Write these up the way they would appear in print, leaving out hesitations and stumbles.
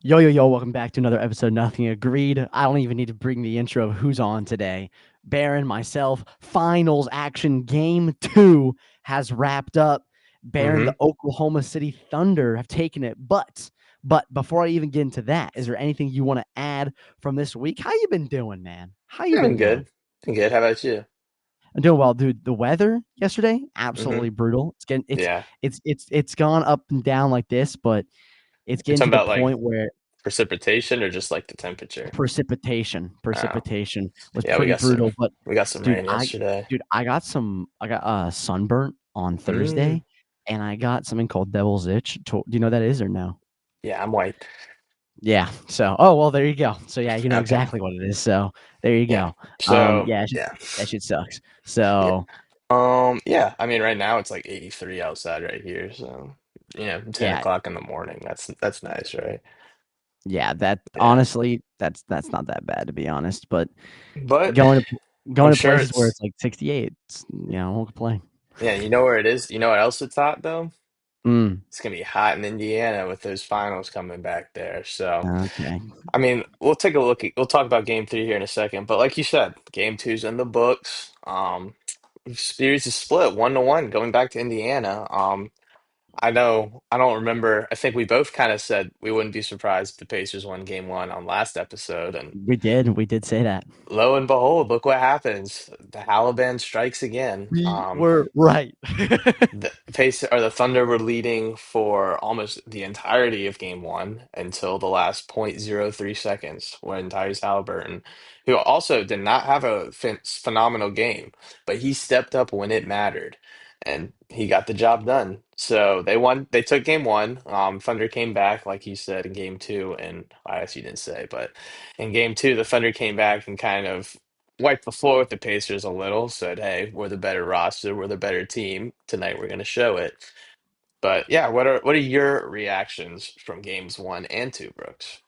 Yo, yo, yo, welcome back to another episode of Nothing Agreed. I don't even need to bring the intro of who's on today. Baron, myself, finals action game two has wrapped up. Baron, hmm the Oklahoma City Thunder have taken it. But before I even get into that, is there anything you want to add from this week? How you been doing, man? How you Yeah, been I'm doing? good. I'm good. How about you? I'm doing well, dude. The weather yesterday, hmm absolutely brutal. It's getting Yeah. it's gone up and down like this, but it's You're getting talking to the about like point where precipitation or just like the temperature? Oh, precipitation was yeah, we pretty got some brutal. But we got some dude, rain I yesterday. dude, I got sunburnt on Mm. Thursday, and I got something called devil's itch. Do you know what that is or no? Yeah, I'm white. Yeah. So, oh well, there you go. So yeah, you know Okay. exactly what it is. So there you Yeah. go. So, Yeah, yeah. that shit sucks. Yeah. So Yeah, I mean right now it's like 83 outside right here, so 10 yeah, o'clock in the morning. That's nice, right? yeah. That Yeah. honestly, that's not that bad to be honest. But But going to I'm going to sure places where it's it's like 68, I won't complain. yeah, you know where it is? You know what else it's hot though? Mm, It's gonna be hot in Indiana with those finals coming back there. So okay. I mean, we'll take a look we'll talk about game three here in a second, but like you said, game two's in the books. Series is split 1-1 going back to Indiana. I don't remember. I think we both kind of said we wouldn't be surprised if the Pacers won game one on last episode, and We did say that. lo and behold, look what happens. The Haliban strikes again. We were right. The Thunder were leading for almost the entirety of game one until the last 0.03 seconds when Tyrese Halliburton, who also did not have a phenomenal game, but he stepped up when it mattered and he got the job done. So they won, they took game one. Thunder came back, like you said, in game two, and I guess you didn't say, but in game two, the Thunder came back and kind of wiped the floor with the Pacers a little, said, "Hey, we're the better roster, we're the better team. Tonight we're going to show it." But yeah, what are your reactions from games one and two, Brooks?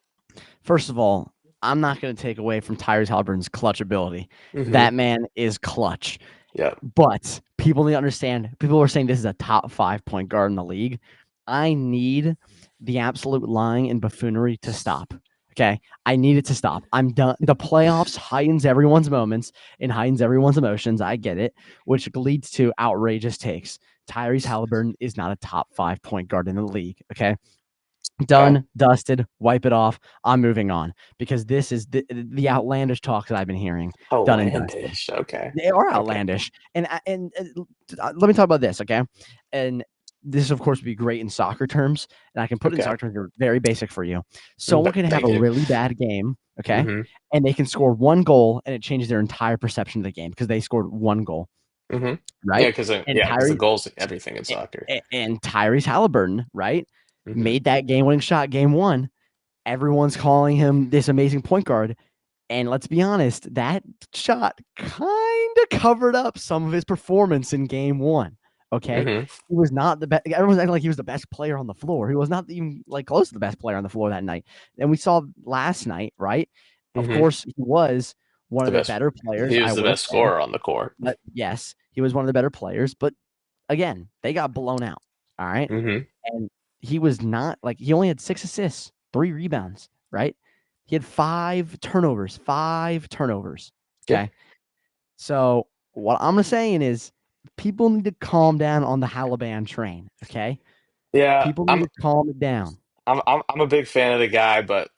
First of all, I'm not going to take away from Tyrese Halliburton's clutch ability. hmm That man is clutch. Yep. But people need to understand. People are saying this is a top 5 point guard in the league. I need the absolute lying and buffoonery to stop. Okay, I need it to stop. I'm done. The playoffs heightens everyone's moments and heightens everyone's emotions. I get it, which leads to outrageous takes. Tyrese Halliburton is not a top 5 point guard in the league. Okay, Okay. done, dusted, wipe it off. I'm moving on because this is the outlandish talk that I've been hearing. Done and dusted. Outlandish. Okay. They are Okay. outlandish, and let me talk about this, okay? And this, of course, would be great in soccer terms, and I can put it in Okay. soccer terms. They're very basic for you. Someone can have Thank a you. really bad game, okay, hmm and they can score one goal, and it changes their entire perception of the game because they scored one goal, hmm right? Yeah, because And yeah, because the Tyrese goals everything in soccer. and Tyrese Halliburton, right, hmm made that game-winning shot, game one. Everyone's calling him this amazing point guard. And let's be honest, that shot kind of covered up some of his performance in game one. Okay. hmm He was not the best. Everyone's acting like he was the best player on the floor. He was not even like close to the best player on the floor that night. And we saw last night, right? Of hmm course, he was one The of the best. better players, He I was the will best say. scorer on the court. But yes, he was one of the better players. But again, they got blown out. All right. hmm And he was not like he only had 6 assists, 3 rebounds, right? He had 5 turnovers, 5 turnovers. Yeah. Okay. So what I'm saying is people need to calm down on the Haliban train. Okay. Yeah. People need to calm it down. I'm a big fan of the guy, but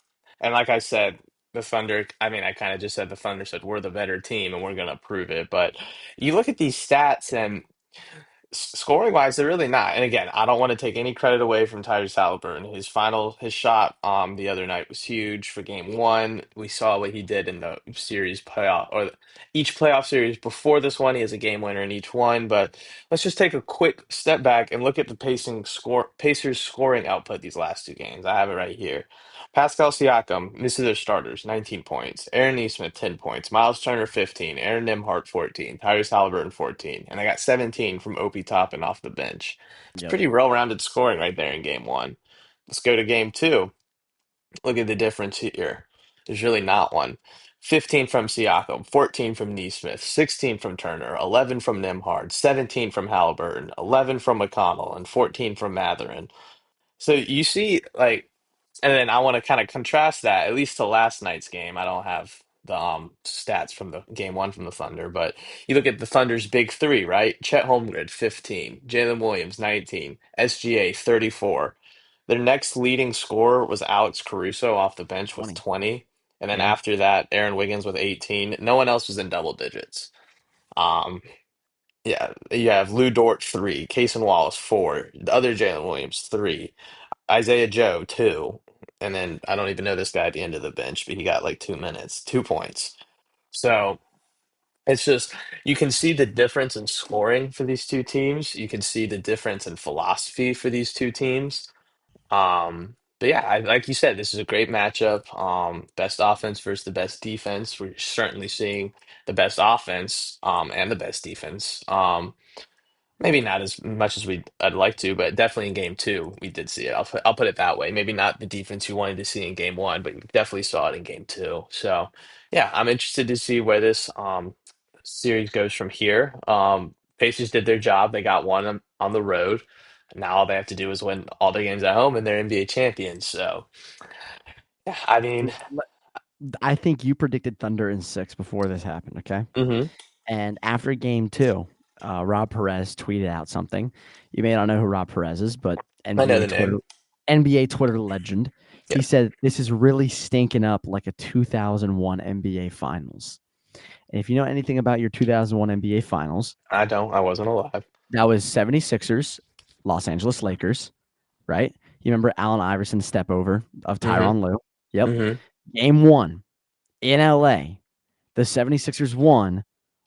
and like I said, the Thunder. I mean, I kind of just said the Thunder said we're the better team and we're gonna prove it. But you look at these stats and scoring wise, they're really not. And again, I don't want to take any credit away from Tyrese Halliburton. His shot the other night was huge for game one. We saw what he did in the series playoff or each playoff series before this one. He has a game winner in each one. But let's just take a quick step back and look at the Pacers scoring output these last two games. I have it right here. Pascal Siakam, this is their starters, 19 points. Aaron Nesmith, 10 points. Miles Turner, 15. Aaron Nimhart, 14. Tyrese Halliburton, 14. And I got 17 from Opie Toppin off the bench. It's Yep. pretty well-rounded scoring right there in game one. Let's go to game two. Look at the difference here. There's really not one. 15 from Siakam, 14 from Nesmith, 16 from Turner, 11 from Nimhard, 17 from Halliburton, 11 from McConnell, and 14 from Matherin. So you see, like, And then I want to kind of contrast that, at least to last night's game. I don't have the stats from the game one from the Thunder, but you look at the Thunder's big three, right? Chet Holmgren, 15, Jalen Williams, 19, SGA, 34. Their next leading scorer was Alex Caruso off the bench with 20. 20. And then Yeah. after that, Aaron Wiggins with 18. No one else was in double digits. Um, yeah, you have Lou Dort, 3, Cason Wallace, 4, the other Jalen Williams, 3. Isaiah Joe, 2. And then I don't even know this guy at the end of the bench, but he got like 2 minutes, 2 points. So it's just, you can see the difference in scoring for these two teams. You can see the difference in philosophy for these two teams. But yeah, like you said, this is a great matchup. Best offense versus the best defense. We're certainly seeing the best offense, and the best defense. Maybe not as much as I'd like to, but definitely in game two we did see it. I'll put it that way. Maybe not the defense you wanted to see in game one, but you definitely saw it in game two. So yeah, I'm interested to see where this series goes from here. Pacers did their job. They got one on the road. Now all they have to do is win all their games at home, and they're NBA champions. So yeah, I mean, I think you predicted Thunder in 6 before this happened. Okay. hmm And after game 2, Rob Perez tweeted out something. You may not know who Rob Perez is, but I know NBA the Twitter name. NBA Twitter legend. He Yeah, said this is really stinking up like a 2001 NBA Finals. And if you know anything about your 2001 NBA Finals, I don't. I wasn't alive. that was 76ers, Los Angeles Lakers, right? You remember Allen Iverson's step over of hmm Tyronn Lue? Yep. hmm Game 1 in LA, the 76ers won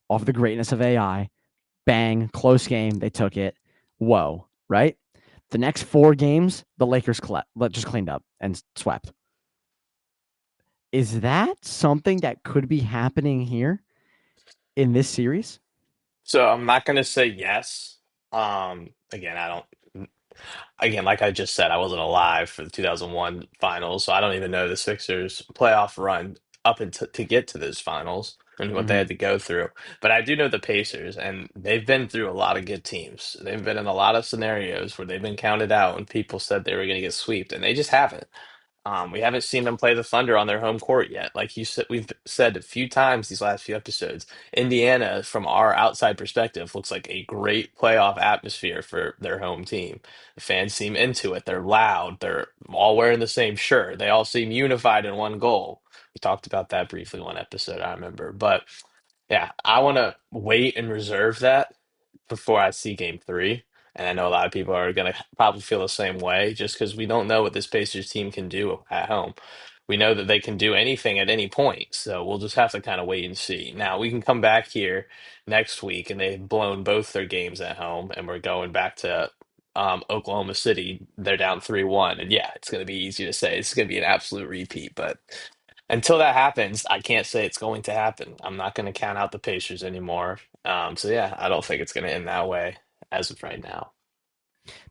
off the greatness of AI. Bang, close game. They took it. Whoa, right? The next 4 games, the Lakers just cleaned up and swept. Is that something that could be happening here in this series? So I'm not gonna say yes. Again, I don't. Again, like I just said, I wasn't alive for the 2001 finals, so I don't even know the Sixers playoff run up until to get to those finals and what they Mm-hmm. had to go through. But I do know the Pacers, and they've been through a lot of good teams. They've been in a lot of scenarios where they've been counted out and people said they were going to get swept, and they just haven't. We haven't seen them play the Thunder on their home court yet. Like you said, we've said a few times these last few episodes. Indiana, from our outside perspective, looks like a great playoff atmosphere for their home team. The fans seem into it. They're loud. They're all wearing the same shirt. They all seem unified in one goal. We talked about that briefly one episode, I remember. But yeah, I want to wait and reserve that before I see game three. And I know a lot of people are going to probably feel the same way just because we don't know what this Pacers team can do at home. We know that they can do anything at any point. So we'll just have to kind of wait and see. Now, we can come back here next week and they've blown both their games at home and we're going back to Oklahoma City. They're down 3-1. And yeah, it's going to be easy to say it's going to be an absolute repeat. But until that happens, I can't say it's going to happen. I'm not going to count out the Pacers anymore. So yeah, I don't think it's going to end that way as of right now.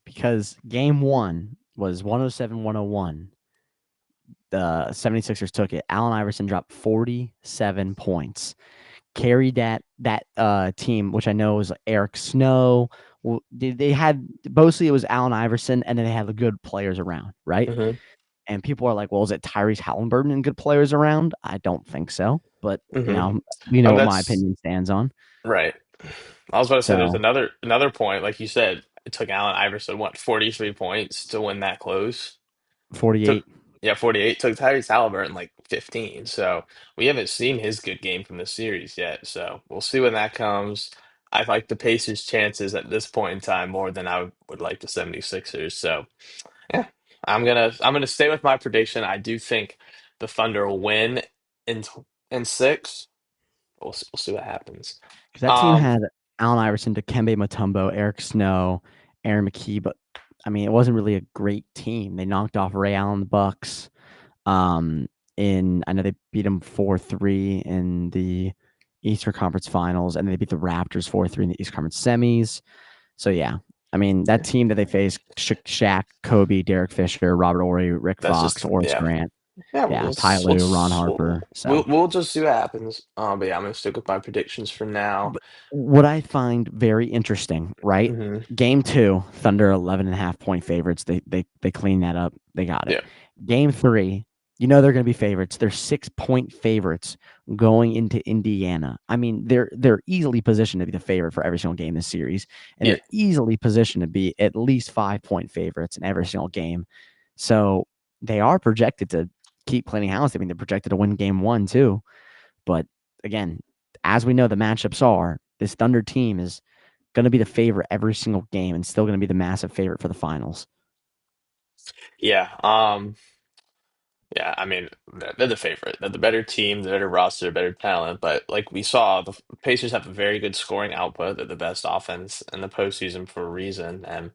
Because game 1 was 107-101. The 76ers took it. Allen Iverson dropped 47 points. Carried that team, which I know was Eric Snow. Well, they had mostly it was Allen Iverson, and then they had the good players around, right? hmm And people are like, "Well, is it Tyrese Halliburton and good players around?" I don't think so, but hmm you know what my That's opinion stands on. right. I was about to say there's So another point, like you said, it took Allen Iverson what 43 points to win that close. Took 48. yeah 48. Took Tyrese Halliburton like 15. So we haven't seen his good game from this series yet. So we'll see when that comes. I like the Pacers' chances at this point in time more than I would like the 76ers. So yeah, I'm gonna stay with my prediction. I do think the Thunder will win in in six. We'll see what happens. Because that team Um, had Allen Iverson, Dikembe Mutombo, Eric Snow, Aaron McKee, but I mean, it wasn't really a great team. They knocked off Ray Allen, the Bucks. Um, I know they beat them 4-3 in the Eastern Conference Finals, and they beat the Raptors 4-3 in the Eastern Conference semis. So yeah, I mean that team that they faced: Shaq, Kobe, Derek Fisher, Robert Ory, Rick that's Fox, just Horace yeah. Grant, Yeah, yeah, Ty Lue, Ron Harper. So, we'll just see what happens. But yeah, I'm gonna stick with my predictions for now. but what I find very interesting, right? hmm Game 2, Thunder 11.5 point favorites. They cleaned that up. They got it. Yeah. Game three, you know they're going to be favorites. They're 6 point favorites going into Indiana. I mean, they're easily positioned to be the favorite for every single game this series, and Yeah. they're easily positioned to be at least 5 point favorites in every single game. So they are projected to keep playing house. I mean, they're projected to win game one too. But again, as we know, the matchups are this Thunder team is going to be the favorite every single game and still going to be the massive favorite for the finals. Yeah. Yeah, I mean, they're the favorite. They're the better team, the better roster, better talent. But like we saw, the Pacers have a very good scoring output. They're the best offense in the postseason for a reason. And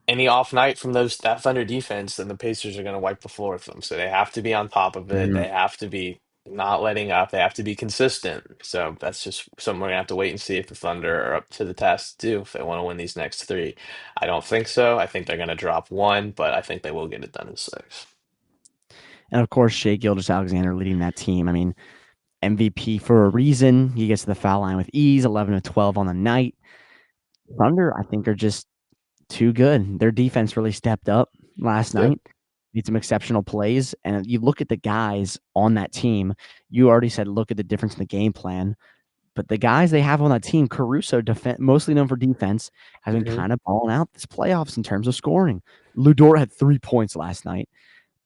any off night from that Thunder defense, then the Pacers are going to wipe the floor with them. So they have to be on top of it. Mhm. They have to be not letting up. They have to be consistent. So that's just something we're gonna have to wait and see if the Thunder are up to the task to do if they want to win these next three. I don't think so. I think they're going to drop one, but I think they will get it done in six. And of course, Shea Gilgeous-Alexander leading that team. I mean, MVP for a reason. He gets to the foul line with ease, 11 of 12 on the night. Thunder, I think, are just too good. Their defense really stepped up last Yep. night. Made some exceptional plays. And you look at the guys on that team. You already said look at the difference in the game plan. But the guys they have on that team, Caruso, mostly known for defense, has been Hmm. kind of balling out this playoffs in terms of scoring. Ludor had 3 points last night.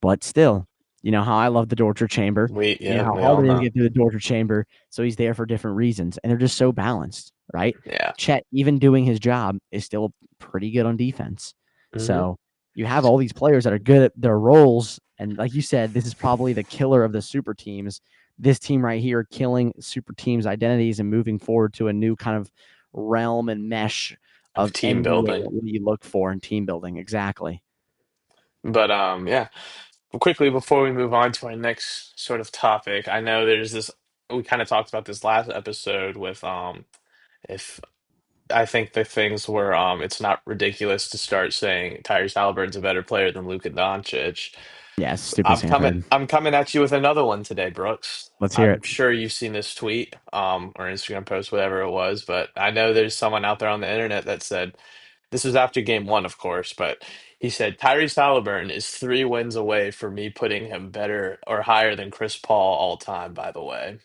But still, you know how I love the torture chamber. You know Yeah, how we hard all it is to know. get through the torture chamber. So he's there for different reasons. And they're just so balanced, right? Yeah. Chet, even doing his job, is still pretty good on defense. Hmm. So you have all these players that are good at their roles. And like you said, this is probably the killer of the super teams. This team right here killing super teams' identities and moving forward to a new kind of realm and mesh Of of team NBA building. that you look for in team building. Exactly. But yeah. Quickly before we move on to our next sort of topic, I know there's this we kind of talked about this last episode with if I think the things where it's not ridiculous to start saying Tyrese Halliburton's a better player than Luka Doncic. Yeah, it's the stupidest thing I've heard. I'm coming at you with another one today, Brooks. Let's hear I'm it. sure you've seen this tweet, or Instagram post, whatever it was, but I know there's someone out there on the internet that said this was after game one, of course, but he said Tyrese Halliburton is 3 wins away from me putting him better or higher than Chris Paul all time, by the way.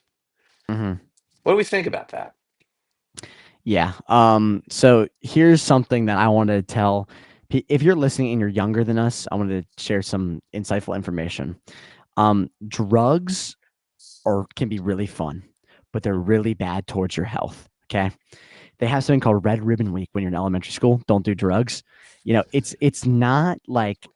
Mhm. What do we think about that? Yeah. So here's something that I wanted to tell. If you're listening and you're younger than us, I wanted to share some insightful information. Drugs can be really fun, but they're really bad towards your health. Okay. They have something called Red Ribbon Week when you're in elementary school. Don't do drugs. It's not like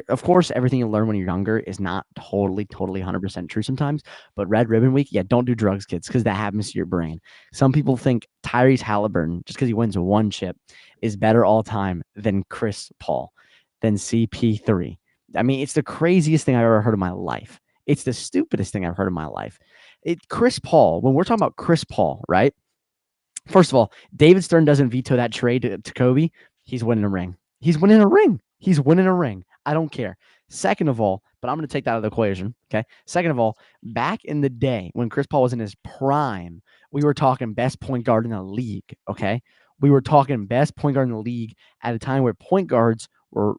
of course, everything you learn when you're younger is not totally 100% true sometimes. But Red Ribbon Week, yeah, don't do drugs, kids, because that happens to your brain. Some people think Tyrese Halliburton, just because he wins one chip, is better all time than Chris Paul, than CP3. I mean, it's the craziest thing I've ever heard in my life. It's the stupidest thing I've heard in my life. Chris Paul, when we're talking about Chris Paul, right? First of all, David Stern doesn't veto that trade to Kobe. He's winning a ring. He's winning a ring. He's winning a ring. I don't care. Second of all, but I'm going to take that out of the equation. Okay. Second of all, back in the day when Chris Paul was in his prime, we were talking best point guard in the league. Okay. We were talking best point guard in the league at a time where point guards were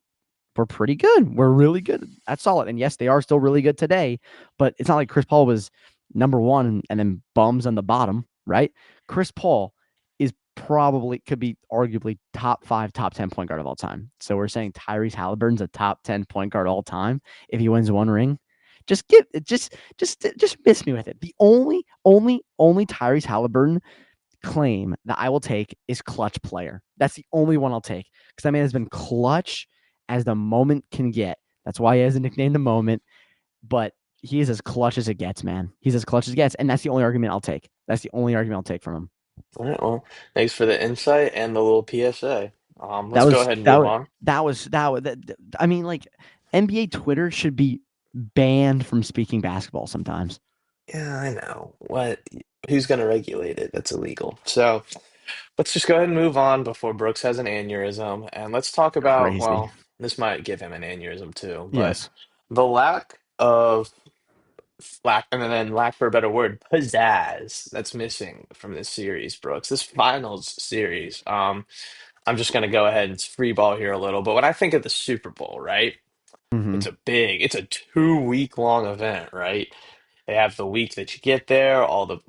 pretty good. We're really good. That's solid. And yes, they are still really good today, but it's not like Chris Paul was number one and then bums on the bottom, right? Chris Paul is probably could be arguably top five, top 10 point guard of all time. So we're saying Tyrese Halliburton's a top 10 point guard all time if he wins one ring. Just give it, just miss me with it. The only Tyrese Halliburton claim that I will take is clutch player. That's the only one I'll take because that man has been clutch as the moment can get. That's why he has a nickname, the moment. But he is as clutch as it gets, man. He's as clutch as it gets, and that's the only argument I'll take. That's the only argument I'll take from him. All right, well, thanks for the insight and the little PSA. That Let's go was ahead and that move was on. I mean, like NBA Twitter should be banned from speaking basketball sometimes. Yeah, I know. What? Who's going to regulate it? That's illegal. So let's just go ahead and move on before Brooks has an aneurysm. And let's talk about, Crazy. well, this might give him an aneurysm too, but Yes. the lack, and then lack for a better word, pizzazz that's missing from this series, Brooks, this finals series. I'm just going to go ahead and free ball here a little, but when I think of the Super Bowl, right? Hmm. It's a 2 week long event, right? They have the week that you get there, all the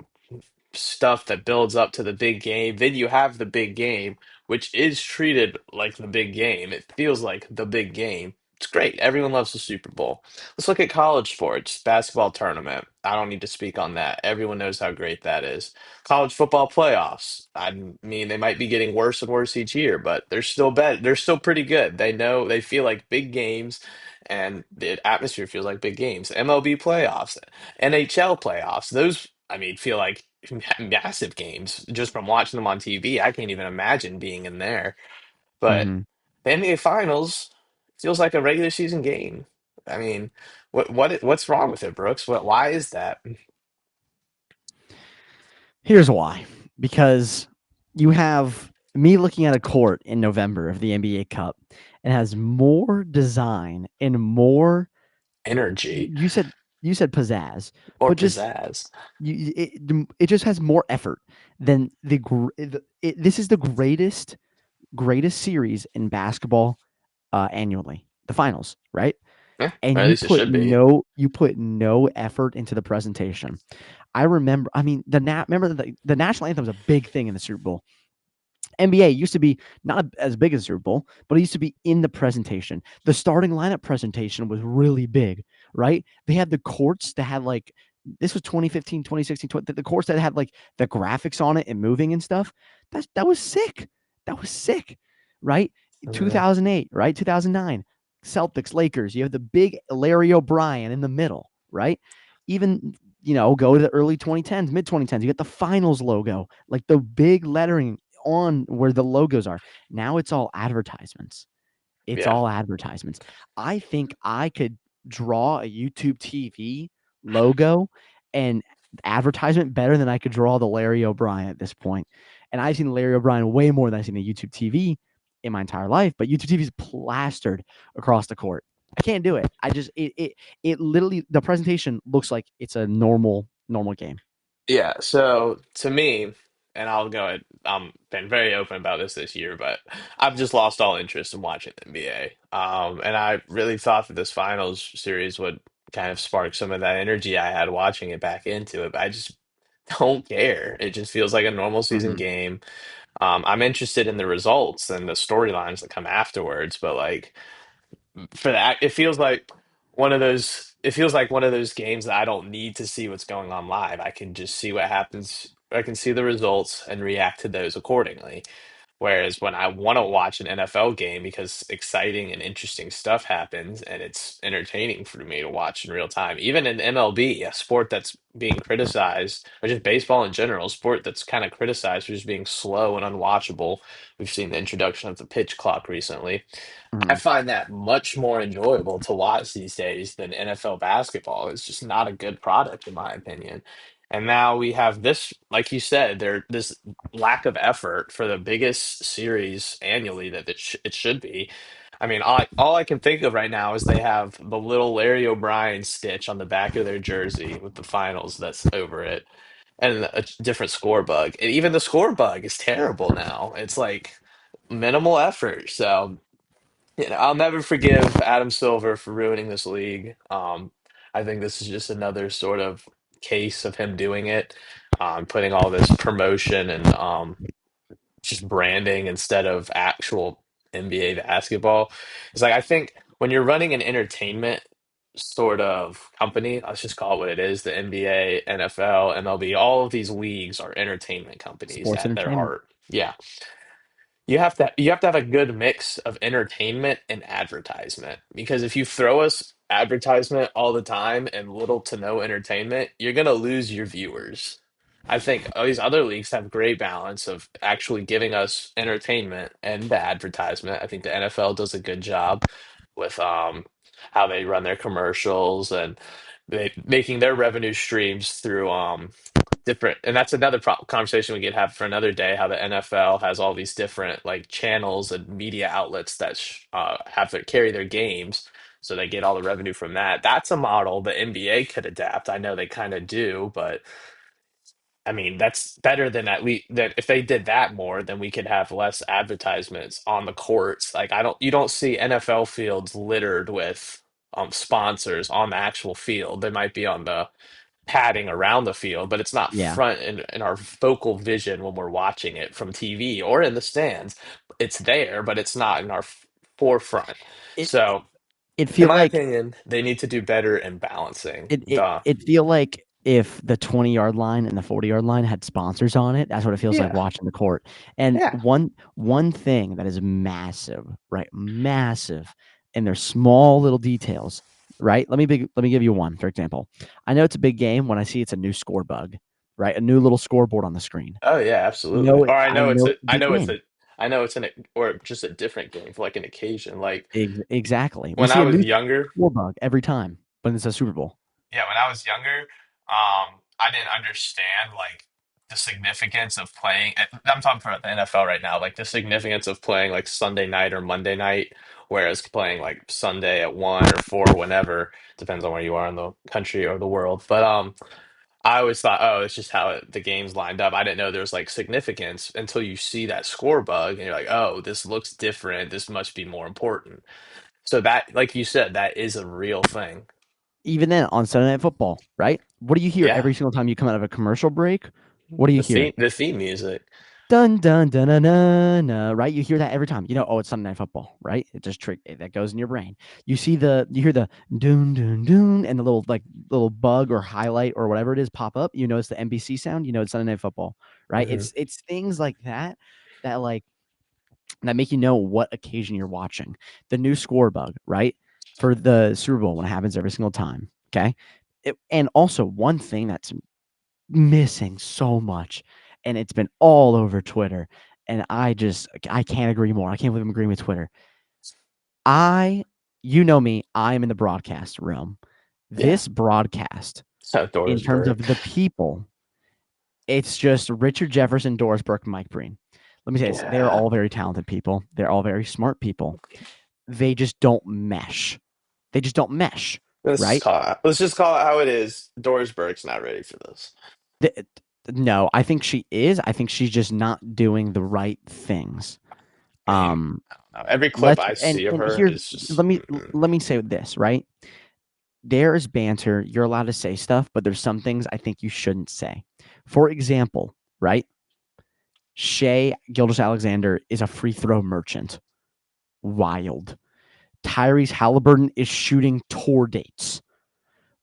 stuff that builds up to the big game. Then you have the big game, which is treated like the big game. It feels like the big game. It's great. Everyone loves the Super Bowl. Let's look at college sports, basketball tournament. I don't need to speak on that. Everyone knows how great that is. College football playoffs. I mean, they might be getting worse and worse each year, but they're still bad. They're still pretty good. They know they feel like big games, and the atmosphere feels like big games. MLB playoffs, NHL playoffs. Those, I mean, feel like massive games just from watching them on TV. I can't even imagine being in there. But Hmm. the NBA Finals feels like a regular season game. I mean, what's wrong with it, Brooks? Why is that? Here's why. Because you have me looking at a court in November of the NBA Cup and has more design and more Energy you said pizzazz, or but just pizzazz? it just has more effort than this is the greatest series in basketball annually, the finals, right? Yeah, or And at least it should be. you put no effort into the presentation. I remember, I mean, remember the national anthem is a big thing in the Super Bowl. NBA used to be not as big as Super Bowl, but it used to be in the presentation. The starting lineup presentation was really big, right? They had the courts that had like this was 2015, 2016, the courts that had like the graphics on it and moving and stuff. That was sick. That was sick, right? Uh, 2008, right? 2009, Celtics, Lakers. You have the big Larry O'Brien in the middle, right? Even go to the early 2010s, mid 2010s. You get the finals logo, like the big lettering on where the logos are. Now it's all advertisements. It's yeah. all advertisements. I think I could draw a YouTube TV logo and advertisement better than I could draw the Larry O'Brien at this point. And I've seen Larry O'Brien way more than I've seen the YouTube TV in my entire life, but YouTube TV is plastered across the court. I can't do it. I just it literally the presentation looks like it's a normal game. Yeah, so to me, and I'll go ahead, been very open about this year, but I've just lost all interest in watching the NBA. And I really thought that this finals series would kind of spark some of that energy I had watching it back into it, but I just don't care. It just feels like a normal season Hmm. game. I'm interested in the results and the storylines that come afterwards, but like for that, it feels like one of those games that I don't need to see what's going on live. I can just see what happens. I can see the results and react to those accordingly. Whereas when I want to watch an NFL game because exciting and interesting stuff happens and it's entertaining for me to watch in real time, even in MLB, a sport that's being criticized, or just baseball in general, a sport that's kind of criticized for just being slow and unwatchable. We've seen the introduction of the pitch clock recently. I Hmm. find that much more enjoyable to watch these days than NFL basketball. It's just not a good product, in my opinion. And now we have this, like you said, this lack of effort for the biggest series annually that it should be. I mean, all I can think of right now is they have the little Larry O'Brien stitch on the back of their jersey with the finals that's over it, and a different score bug. And even the score bug is terrible now. It's like minimal effort. So. I'll never forgive Adam Silver for ruining this league. I think this is just another sort of case of him doing it, putting all this promotion and just branding instead of actual NBA basketball. It's like I think when you're running an entertainment sort of company, let's just call it what it is, the NBA, NFL, MLB, all of these leagues are entertainment companies Sports at their entertainment. heart. Yeah. You have to have a good mix of entertainment and advertisement because if you throw us advertisement all the time and little to no entertainment, you're gonna lose your viewers. I think all these other leagues have great balance of actually giving us entertainment and the advertisement. I think the NFL does a good job with how they run their commercials and making their revenue streams through different, and that's another conversation we could have for another day, how the NFL has all these different like channels and media outlets that have to carry their games, so they get all the revenue from that. That's a model the NBA could adapt. I know they kind of do, but I mean that's better than at least that if they did that more, then we could have less advertisements on the courts. Like I don't you don't see NFL fields littered with. sponsors on the actual field. They might be on the padding around the field, but it's not Yeah. front in our focal vision when we're watching it from TV or in the stands. It's there, but it's not in our forefront. It So, it in feel my like opinion, they need to do better in balancing it it the. it feel like if the 20-yard line and the 40-yard line had sponsors on it, that's what it feels like Yeah, watching the court. And yeah. one thing that is massive, right? Massive, and there's small little details, right? Let me give you one, for example. I know it's a big game when I see it's a new score bug, right? A new little scoreboard on the screen. Oh yeah, absolutely. Or I know it's a big game. I know it's or just a different game for like an occasion. Like Exactly. We when see I a new was younger, score bug every time, but it's a Super Bowl. yeah, when I was younger, I didn't understand like the significance of playing. I'm talking about the NFL right now, like the significance of playing like Sunday night or Monday night, whereas playing like Sunday at 1 or 4, whenever, depends on where you are in the country or the world. But I always thought, oh, it's just how the games lined up. I didn't know there was like significance until you see that score bug and you're like, oh, this looks different. This must be more important. So that, like you said, that is a real thing. Even then on Sunday Night Football, right? What do you hear Yeah. every single time you come out of a commercial break? What do you hear? The theme music. Dun dun dun dun dun, right? You hear that every time. You know, oh, it's Sunday Night Football, right? It just that goes in your brain. You hear the dun dun dun, and the little bug or highlight or whatever it is pop up. You know, it's the NBC sound. You know, it's Sunday Night Football, right? Hmm. It's things like that that like that make you know what occasion you're watching. The new score bug, right? For the Super Bowl when it happens every single time. Okay. And also one thing that's missing so much, and it's been all over Twitter, and I can't agree more. I can't believe I'm agreeing with Twitter. I you know me, I'm in the broadcast realm. Yeah. This broadcast, So in terms Dorisburg. of the people, it's just Richard Jefferson, Doris Burke, and Mike Breen. Let me say this. They're Yeah. all very talented people. They're all very smart people. They just don't mesh. They just don't mesh, right? Let's just call it how it is. Dorisburg's not ready for this. The, no, I think she is. I think she's just not doing the right things. I mean, Um, I don't know. Every clip let's I see of and her here's is just mm-mm. let me say this, right? There is banter. You're allowed to say stuff, but there's some things I think you shouldn't say. For example, right? Shea Gilgeous-Alexander is a free throw merchant. Wild. Tyrese Halliburton is shooting tour dates.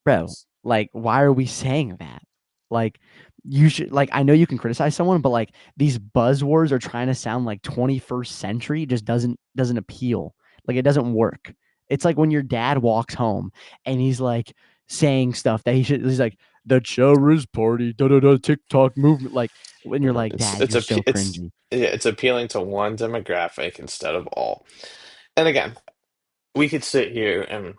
Bro, like, why are we saying that? Like, you should like I know you can criticize someone, but like these buzzwords are trying to sound like 21st century just doesn't appeal. Like it doesn't work. It's like when your dad walks home and he's like saying stuff that he's like the Cherries party, da da da TikTok movement. Like when you're like, Dad, you're so It's cringy. yeah, it's appealing to one demographic instead of all. And again, we could sit here and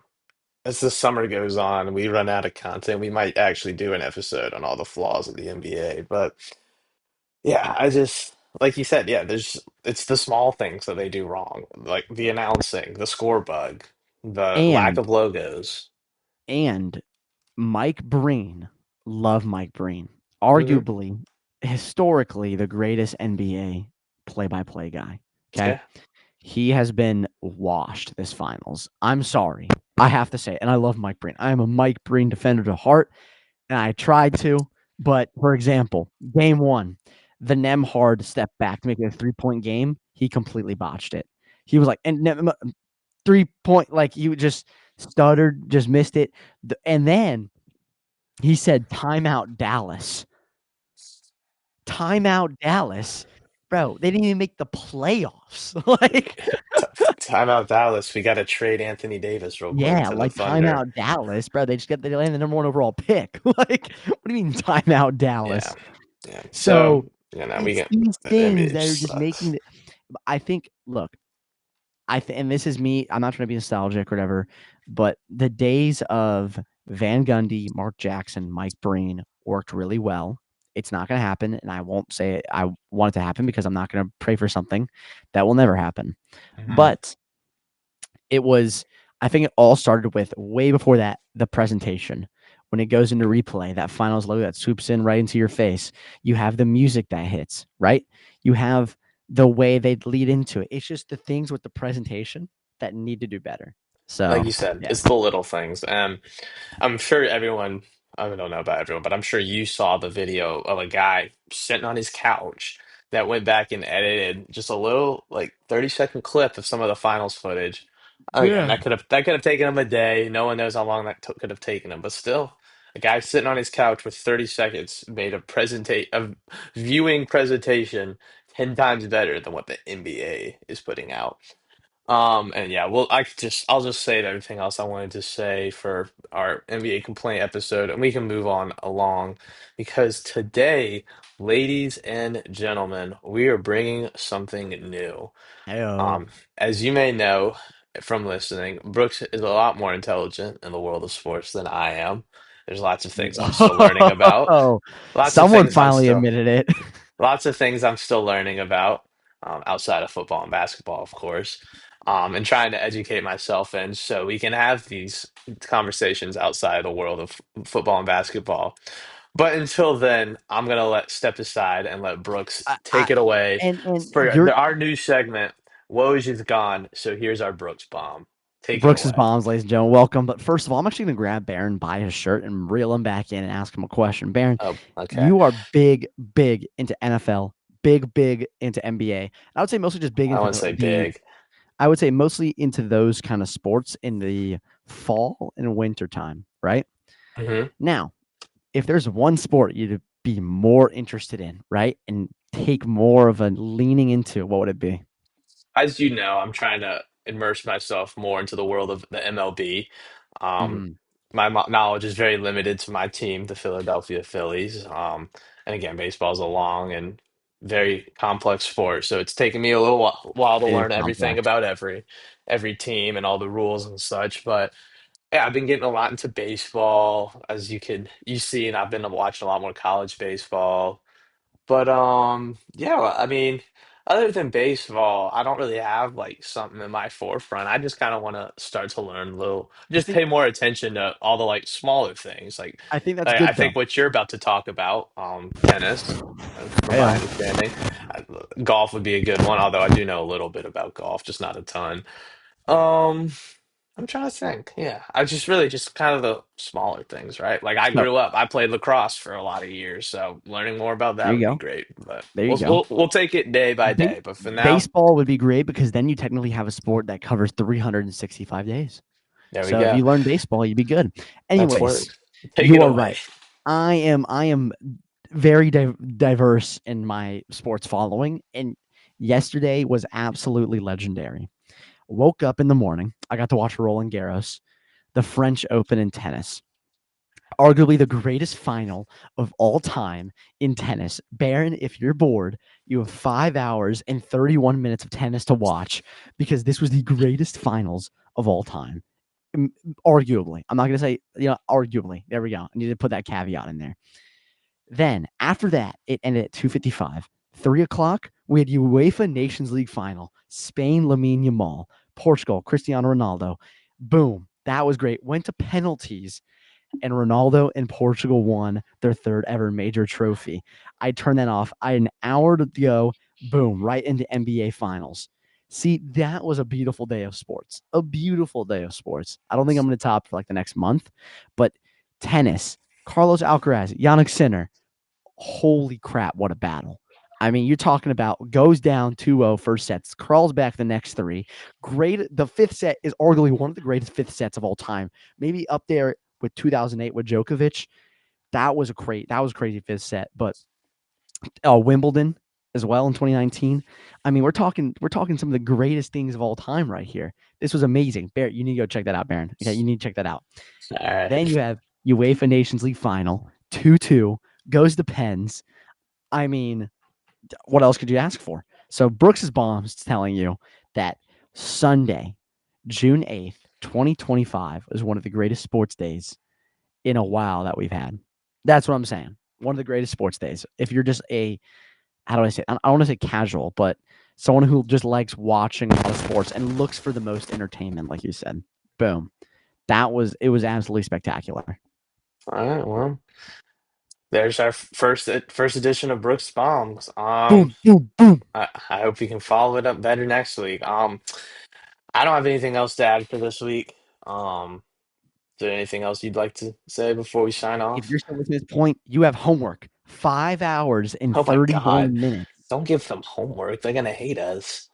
as the summer goes on, we run out of content. We might actually do an episode on all the flaws of the NBA. But yeah, I just like you said, yeah, there's it's the small things that they do wrong, like the announcing, the score bug, the lack And of logos. and Mike Breen, love Mike Breen, Hmm. arguably historically the greatest NBA play-by-play guy. Okay. Yeah. He has been washed this finals. I'm sorry. I have to say, and I love Mike Breen. I am a Mike Breen defender to heart, and I tried to. But for example, game one, the Nemhard step back to make it a 3-point game. He completely botched it. He was like, and 3-point, like you just stuttered, just missed it. And then he said, timeout Dallas. Timeout Dallas. Bro, they didn't even make the playoffs. like, T Timeout Dallas. We got to trade Anthony Davis real quick yeah, to the like Thunder. timeout Dallas, bro. They landed the number one overall pick. like, what do you mean timeout Yeah. Dallas? Yeah. So, So you know, we it's get these the things NBA that are just just sucks. making. I think. Look, and this is me. I'm not trying to be nostalgic or whatever, but the days of Van Gundy, Mark Jackson, Mike Breen worked really well. It's not going to happen, and I won't say it. I want it to happen because I'm not going to pray for something that will never happen. Hmm. But it was, I think it all started with way before that, the presentation. When it goes into replay, that finals logo that swoops in right into your face, you have the music that hits, right? You have the way they lead into it. It's just the things with the presentation that need to do better. Like So you said, yeah, it's the little things. I'm sure everyone, I don't know about everyone, but I'm sure you saw the video of a guy sitting on his couch that went back and edited just a little like 30-second clip of some of the finals footage. Again, yeah. that could have taken him a day. No one knows how long that could have taken him, but still, a guy sitting on his couch with 30 seconds made a viewing presentation 10 times better than what the NBA is putting out. And yeah, well, I'll just say everything else I wanted to say for our NBA complaint episode, and we can move on along because today, ladies and gentlemen, we are bringing something new. Heyo. Um, as you may know from listening, Brooks is a lot more intelligent in the world of sports than I am. There's lots of things I'm still learning about. Oh, Lots of someone things I'm finally still admitted it. Lots of things I'm still learning about, outside of football and basketball, of course, and trying to educate myself in so we can have these conversations outside of the world of football and basketball. But until then, I'm gonna let step aside and let Brooks I take it away and for you're our new segment. Woj is gone, so here's our Brooks bomb. Take it Brooks's away. bombs, ladies and gentlemen. Welcome. But first of all, I'm actually gonna grab Baron by his shirt and reel him back in and ask him a question. Baron, Oh, okay. you are big, big into NFL, big, big into NBA. I would say mostly just big I into wouldn't say the big. I would say mostly into those kind of sports in the fall and winter time, right? Hmm. Now, if there's one sport you'd be more interested in, right? And take more of a leaning into, what would it be? As you know, I'm trying to immerse myself more into the world of the MLB. Um, Mm, my knowledge is very limited to my team, the Philadelphia Phillies. And again, baseball is a long and very complex sport, so it's taken me a little while to it is learn everything complex. about every team and all the rules and such. But yeah, I've been getting a lot into baseball, as you see, and I've been watching a lot more college baseball. But yeah, well, I mean, other than baseball, I don't really have like something in my forefront. I just kind of want to start to learn a little, I just think pay more attention to all the like smaller things. Like I think that's I good think though. what you're about to talk about, tennis, from my Yeah. understanding, uh, golf would be a good one. Although I do know a little bit about golf, just not a ton. Um, I'm trying to think. Yeah, I just really just kind of the smaller things, right? Like I So grew up, I played lacrosse for a lot of years, so learning more about there that you would be go. great. But There you we'll go. we'll we'll take it day by Ba- day. But for now, Baseball would be great because then you technically have a sport that covers 365 days. there we So if go. you learn baseball, you'd be good. That's Anyways, word. Take you it are away. right. I am very diverse in my sports following, and yesterday was absolutely legendary. Woke up in the morning. I got to watch Roland Garros, the French Open in tennis, arguably the greatest final of all time in tennis. Baron, if you're bored, you have 5 hours and 31 minutes of tennis to watch because this was the greatest finals of all time. Arguably, I'm not going to say, arguably. There we go. I need to put that caveat in there. Then after that, it ended at 2:55. 3 o'clock, we had UEFA Nations League final. Spain, Lamine Yamal. Portugal, Cristiano Ronaldo. Boom. That was great. Went to penalties, and Ronaldo and Portugal won their third ever major trophy. I turned that off. I had an hour to go. Boom, right into NBA finals. See, that was a beautiful day of sports. A beautiful day of sports. I don't think I'm going to top for like the next month, but tennis, Carlos Alcaraz, Yannick Sinner. Holy crap, what a battle. I mean, you're talking about goes down 2-0 first sets, crawls back the next three. Great. The fifth set is arguably one of the greatest fifth sets of all time. Maybe up there with 2008 with Djokovic. That was a crazy fifth set. But Wimbledon as well in 2019. I mean, we're talking some of the greatest things of all time right here. This was amazing. Barrett, you need to go check that out, Baron. Okay, you need to check that out. All Then you right. have UEFA Nations League final, 2-2, goes to pens. I mean, what else could you ask for? So Brooks's bombs telling you that Sunday, June 8th, 2025 is one of the greatest sports days in a while that we've had. That's what I'm saying. One of the greatest sports days. If you're just how do I say it? I don't want to say casual, but someone who just likes watching a lot of sports and looks for the most entertainment, like you said. Boom. It was absolutely spectacular. All right. Well, there's our first edition of Brooks Bombs. Boom, boom, boom. I hope we can follow it up better next week. I don't have anything else to add for this week. Is there anything else you'd like to say before we sign If off? you're still listening to this point, you have homework. 5 hours and Oh my God. 31 minutes. Don't give them homework. They're gonna hate us.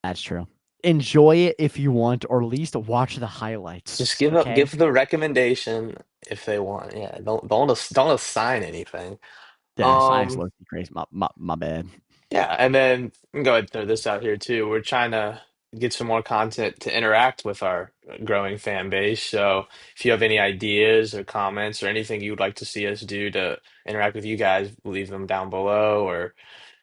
That's true. Enjoy it if you want, or at least watch the highlights. Just Okay. give the recommendation if they want. Yeah, don't assign anything. Yes, I Um, absolutely crazy. My bad. yeah, and then go ahead and throw this out here too. We're trying to get some more content to interact with our growing fan base. So if you have any ideas or comments or anything you would like to see us do to interact with you guys, leave them down below or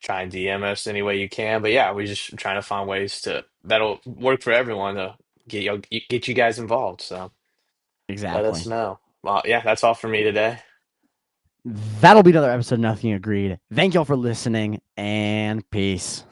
try and DM us any way you can. But yeah, we're just trying to find ways to that'll work for everyone to get you guys involved. So let us Exactly. know. Well, yeah, that's all for me today. That'll be another episode of Nothing Agreed. Thank y'all for listening, and peace.